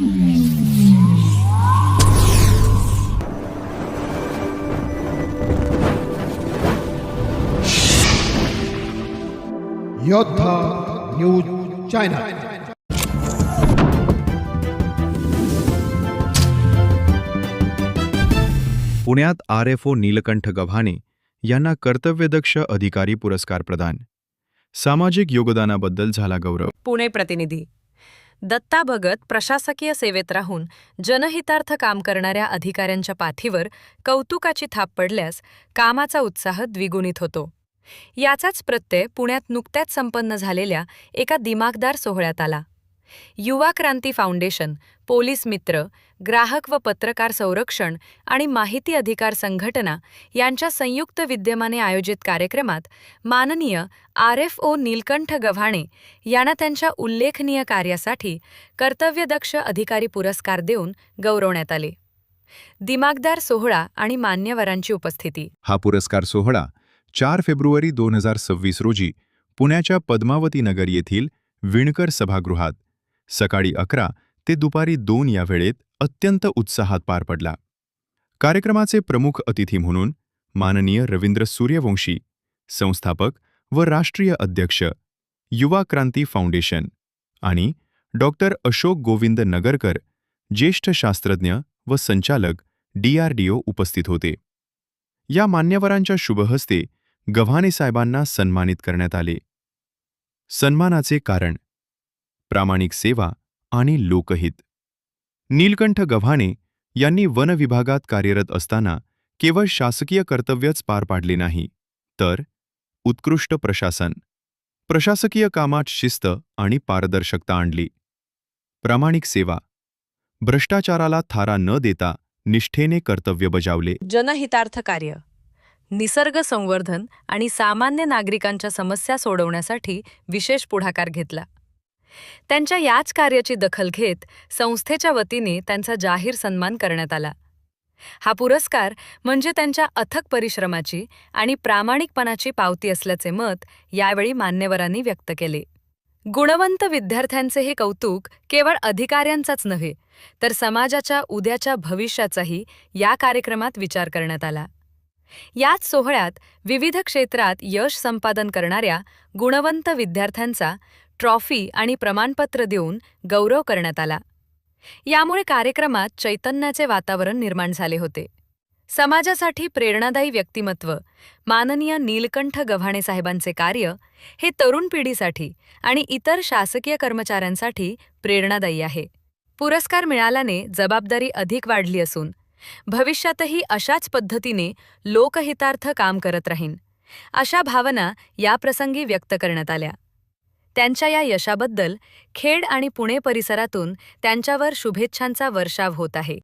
योद्धा news channel. पुण्यात RFO Nilkanth Gavhane यांना कर्तव्यदक्ष अधिकारी पुरस्कार प्रदान। सामाजिक योगदानाबद्दल झाला गौरव। पुणे प्रतिनिधी दत्ता भगत प्रशासकीय सेवेत राहून जनहितार्थ काम करणाऱ्या अधिकाऱ्यांच्या पाठीवर कौतुकाची थाप पडल्यास कामाचा उत्साह द्विगुणित होतो। याचाच प्रत्यय पुण्यात नुकत्याच संपन्न झालेल्या एका दिमाखदार सोहळ्यात आला। युवा क्रांती फाउंडेशन, पोलीस मित्र, ग्राहक व पत्रकार संरक्षण आणि माहिती अधिकार संघटना यांच्या संयुक्त विद्यमाने आयोजित कार्यक्रमात माननीय RFO नीलकंठ गव्हाणे यांना त्यांच्या उल्लेखनीय कार्यासाठी कर्तव्यदक्ष अधिकारी पुरस्कार देऊन गौरवण्यात आले। दिमाखदार सोहळा आणि मान्यवरांची उपस्थिती। हा पुरस्कार सोहळा 4 फेब्रुवारी 2026 रोजी पुण्याच्या पद्मावती नगर येथील विणकर सभागृहात सकाळी 11 ते दुपारी 2 या वेळेत अत्यंत उत्साहात पार पडला। कार्यक्रमाचे प्रमुख अतिथी म्हणून माननीय रवींद्र सूर्यवंशी, संस्थापक व राष्ट्रीय अध्यक्ष, युवा क्रांती फाउंडेशन आणि डॉक्टर अशोक गोविंद नगरकर, ज्येष्ठ शास्त्रज्ञ व संचालक DRDO उपस्थित होते। या मान्यवरांच्या शुभहस्ते गव्हाणे साहेबांना सन्मानित करण्यात आले। सन्मानाचे कारण प्रामाणिक सेवा आणि लोकहित। नीलकंठ गव्हाणे यांनी वन विभागात कार्यरत असताना केवळ शासकीय कर्तव्यच पार पाडले नाही, तर उत्कृष्ट प्रशासन, प्रशासकीय कामात शिस्त आणि पारदर्शकता आणली। प्रामाणिक सेवा, भ्रष्टाचाराला थारा न देता निष्ठेने कर्तव्य बजावले। जनहितार्थ कार्य, निसर्ग संवर्धन आणि सामान्य नागरिकांच्या समस्या सोडवण्यासाठी विशेष पुढाकार घेतला। त्यांच्या याच कार्याची दखल घेत संस्थेच्या वतीने त्यांचा जाहीर सन्मान करण्यात आला। हा पुरस्कार म्हणजे त्यांच्या अथक परिश्रमाची आणि प्रामाणिकपणाची पावती असल्याचे मत यावेळी मान्यवरांनी व्यक्त केले। गुणवंत विद्यार्थ्यांचे हे कौतुक केवळ अधिकाऱ्यांचाच नव्हे, तर समाजाच्या उद्याच्या भविष्याचाही या कार्यक्रमात विचार करण्यात आला। याच सोहळ्यात विविध क्षेत्रात यश संपादन करणाऱ्या गुणवंत विद्यार्थ्यांचा ट्रॉफी आणि प्रमाणपत्र देऊन गौरव करण्यात आला। यामुळे कार्यक्रमात चैतन्याचे वातावरण निर्माण झाले होते। समाजासाठी प्रेरणादायी व्यक्तिमत्व माननीय नीलकंठ गव्हाणे साहेबांचे कार्य हे तरुण पिढीसाठी आणि इतर शासकीय कर्मचाऱ्यांसाठी प्रेरणादायी आहे। पुरस्कार मिळाल्याने जबाबदारी अधिक वाढली असून भविष्यातही अशाच पद्धतीने लोकहितार्थ काम करत राहीन, अशा भावना याप्रसंगी व्यक्त करण्यात आल्या। त्यांच्या या यशाबद्दल खेड आणि पुणे परिसरातून त्यांच्यावर शुभेच्छांचा वर्षाव होत आहे।